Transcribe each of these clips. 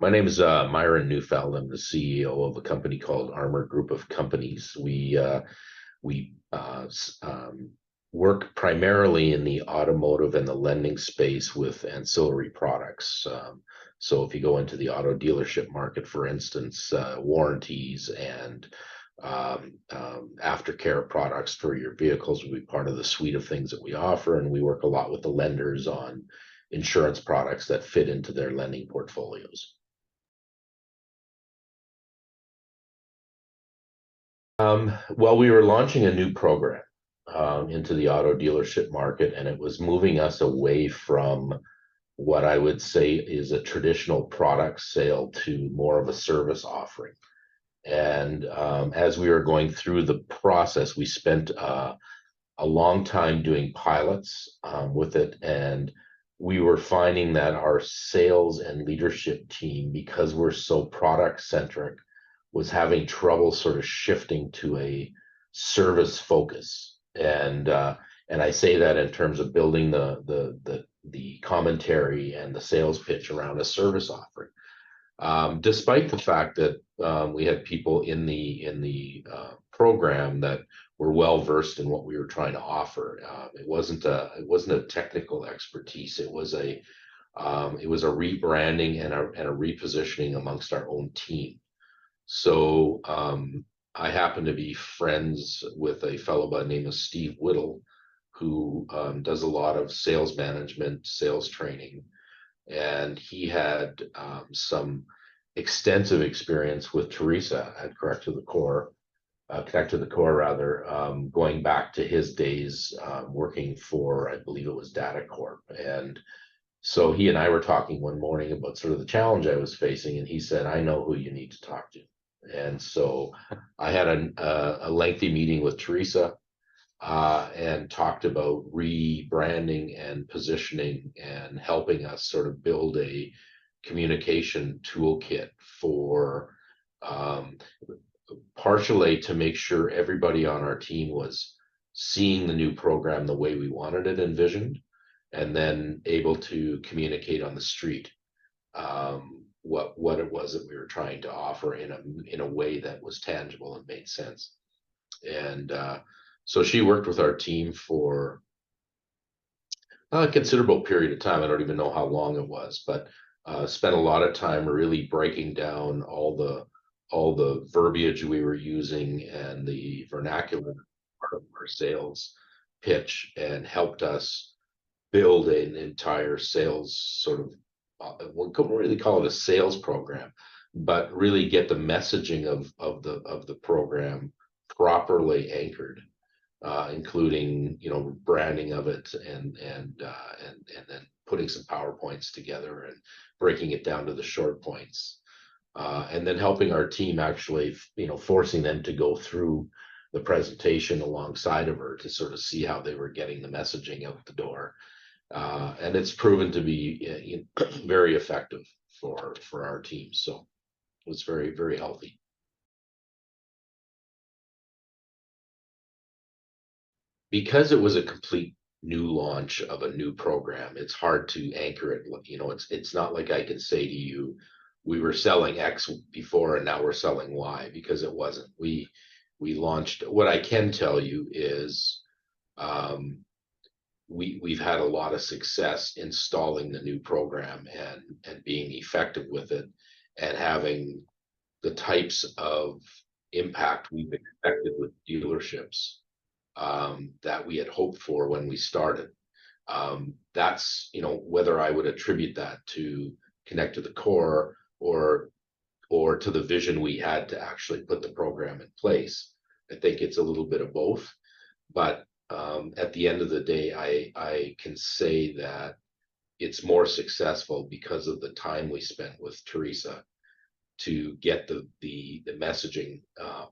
My name is Myron Neufeld. I'm the CEO of a company called Armor Group of Companies. We work primarily in the automotive and the lending space with ancillary products. So if you go into the auto dealership market, for instance, warranties and aftercare products for your vehicles will be part of the suite of things that we offer. And we work a lot with the lenders on insurance products that fit into their lending portfolios. Well, we were launching a new program into the auto dealership market, and it was moving us away from what I would say is a traditional product sale to more of a service offering. And as we were going through the process, we spent a long time doing pilots with it, and we were finding that our sales and leadership team, because we're so product centric, was having trouble sort of shifting to a service focus. And I say that in terms of building the commentary and the sales pitch around a service offering. Despite the fact that we had people in the program that were well versed in what we were trying to offer. It wasn't a technical expertise. It was a rebranding and a repositioning amongst our own team. So I happen to be friends with a fellow by the name of Steve Whittle, who does a lot of sales management, sales training, and he had some extensive experience with Teresa at Connect to the Core rather, going back to his days working for, I believe it was Data Corp. And so he and I were talking one morning about sort of the challenge I was facing, and he said, "I know who you need to talk to." And so I had a lengthy meeting with Teresa and talked about rebranding and positioning and helping us sort of build a communication toolkit for partially to make sure everybody on our team was seeing the new program the way we wanted it envisioned, and then able to communicate on the street what it was that we were trying to offer in a way that was tangible and made sense. And so she worked with our team for a considerable period of time. I don't even know how long it was, but spent a lot of time really breaking down all the verbiage we were using and the vernacular part of our sales pitch, and helped us build an entire sales sort of we couldn't really call it a sales program, but really get the messaging of the program properly anchored, including branding of it and then putting some PowerPoints together and breaking it down to the short points, and then helping our team actually forcing them to go through the presentation alongside of her to sort of see how they were getting the messaging out the door. And it's proven to be very effective for our team. So it was very, very healthy. Because it was a complete new launch of a new program, it's hard to anchor it. It's not like I can say to you, we were selling X before and now we're selling Y, because it wasn't. We launched. What I can tell you is we've had a lot of success installing the new program and being effective with it, and having the types of impact we've expected with dealerships that we had hoped for when we started. That's whether I would attribute that to Connect to the Core or to the vision we had to actually put the program in place. I think it's a little bit of both, but at the end of the day, I can say that it's more successful because of the time we spent with Teresa to get the messaging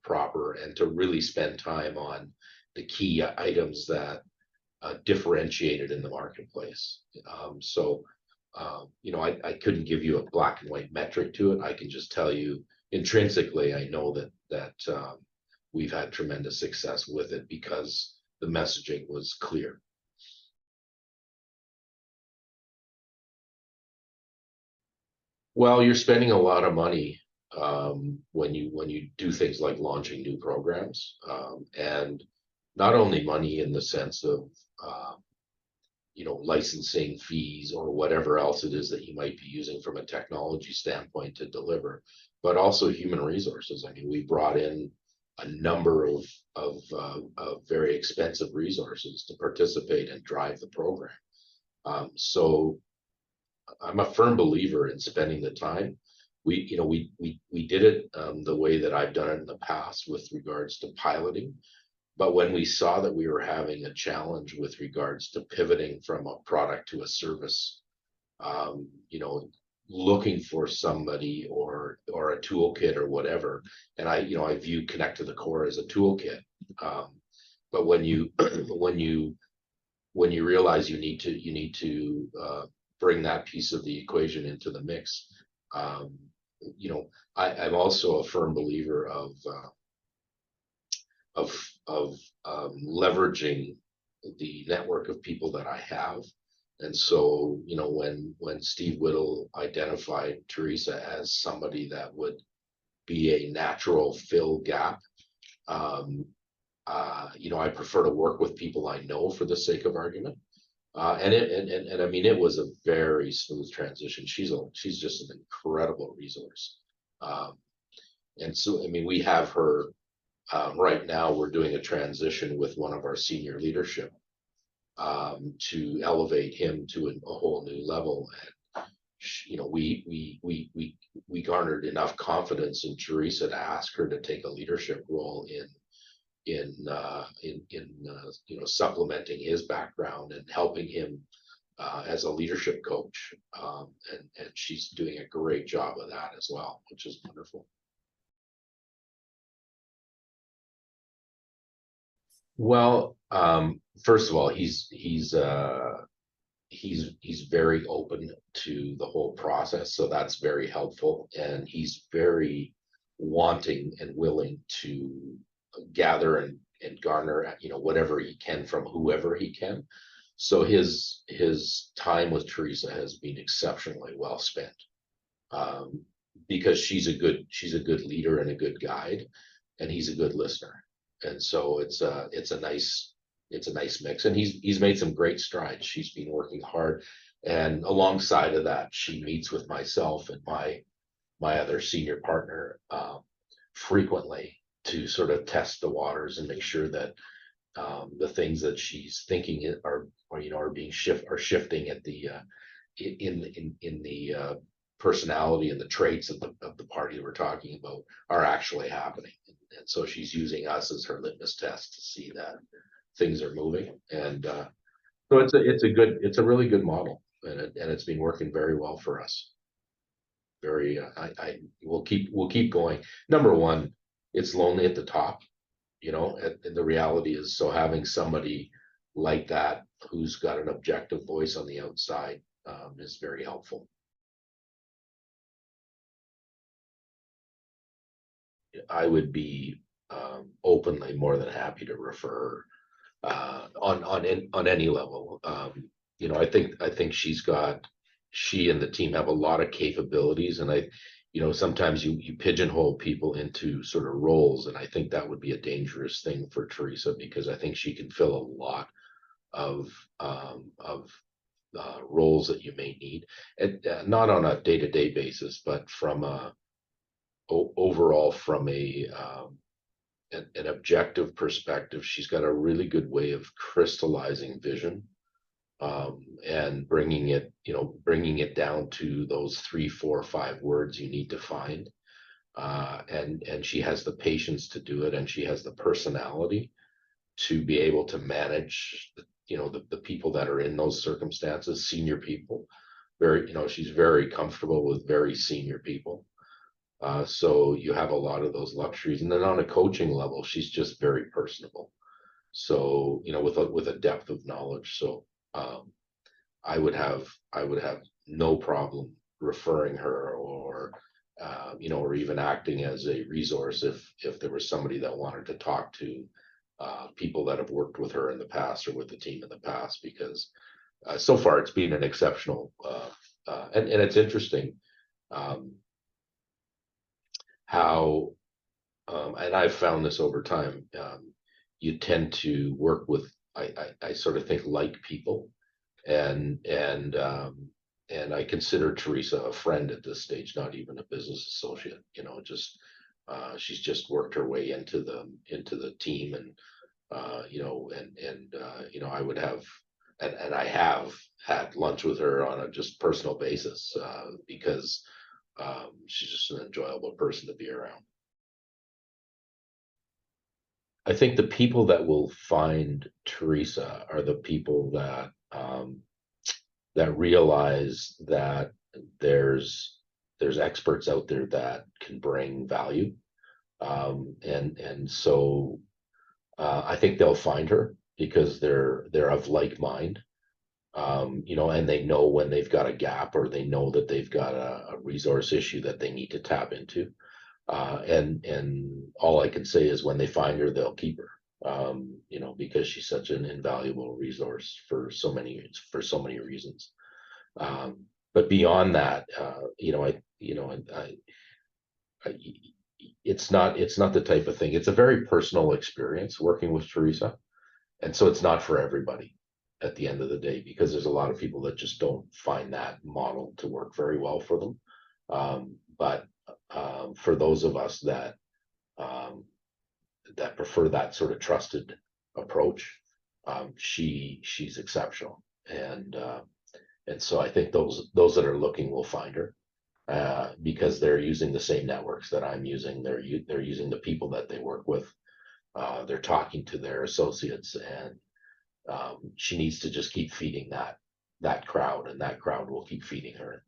proper, and to really spend time on the key items that differentiated in the marketplace. I couldn't give you a black and white metric to it. I can just tell you intrinsically, I know that we've had tremendous success with it because the messaging was clear. Well, you're spending a lot of money when you do things like launching new programs, and not only money in the sense of uh, licensing fees or whatever else it is that you might be using from a technology standpoint to deliver, but also human resources. I mean, we brought in a number of very expensive resources to participate and drive the program. So I'm a firm believer in spending the time. We did it the way that I've done it in the past with regards to piloting. But when we saw that we were having a challenge with regards to pivoting from a product to a service, um, you know, looking for somebody or a toolkit or whatever, and I view Connect to the Core as a toolkit. Um, but when you realize you need to bring that piece of the equation into the mix, um, I'm also a firm believer of leveraging the network of people that I have. And so, when Steve Whittle identified Teresa as somebody that would be a natural fill gap, um, I prefer to work with people I know for the sake of argument. And I mean, it was a very smooth transition. She's just an incredible resource. Um, and so, I mean, we have her right now. We're doing a transition with one of our senior leadership to elevate him to a whole new level. And we garnered enough confidence in Teresa to ask her to take a leadership role in supplementing his background and helping him as a leadership coach, and she's doing a great job of that as well, which is wonderful. Well, first of all, he's very open to the whole process, so that's very helpful, and he's very wanting and willing to gather and garner whatever he can from whoever he can. So his time with Teresa has been exceptionally well spent, um, because she's a good leader and a good guide, and he's a good listener. And so it's a nice mix. And he's made some great strides. She's been working hard, and alongside of that, she meets with myself and my other senior partner frequently to sort of test the waters and make sure that the things that she's thinking are being shifting at the in the personality and the traits of the party we're talking about are actually happening. And so she's using us as her litmus test to see that things are moving. And so it's a really good model, and it's been working very well for us. Very, I we'll keep going. Number one, it's lonely at the top, and the reality is, so having somebody like that who's got an objective voice on the outside is very helpful. I would be openly more than happy to refer on any level. I think she and the team have a lot of capabilities, and sometimes you pigeonhole people into sort of roles, and I think that would be a dangerous thing for Teresa, because I think she can fill a lot of roles that you may need, and not on a day-to-day basis, but overall from an objective perspective. She's got a really good way of crystallizing vision, and bringing it down to those 3, 4, 5 words you need to find. And she has the patience to do it, and she has the personality to be able to manage the people that are in those circumstances, senior people. She's very comfortable with very senior people. So you have a lot of those luxuries. And then on a coaching level, she's just very personable. So, with a depth of knowledge. So I would have no problem referring her, or even acting as a resource if there was somebody that wanted to talk to people that have worked with her in the past or with the team in the past, because so far it's been an exceptional, and it's interesting. um, how, and I've found this over time, you tend to work with, I sort of think like people, and and um, and I consider Teresa a friend at this stage, not even a business associate. Just she's just worked her way into the team, and I would have, and I have had lunch with her on a just personal basis, because she's just an enjoyable person to be around. I think the people that will find Teresa are the people that realize that there's experts out there that can bring value, and so I think they'll find her because they're of like mind, and they know when they've got a gap, or they know that they've got a resource issue that they need to tap into. And all I can say is when they find her, they'll keep her. Because she's such an invaluable resource for so many reasons. But beyond that, I, it's not the type of thing. It's a very personal experience working with Teresa, and so it's not for everybody at the end of the day, because there's a lot of people that just don't find that model to work very well for them. But for those of us um, that prefer that sort of trusted approach, she's exceptional, and so I think those that are looking will find her, because they're using the same networks that I'm using. They're using the people that they work with. They're talking to their associates, and she needs to just keep feeding that crowd, and that crowd will keep feeding her.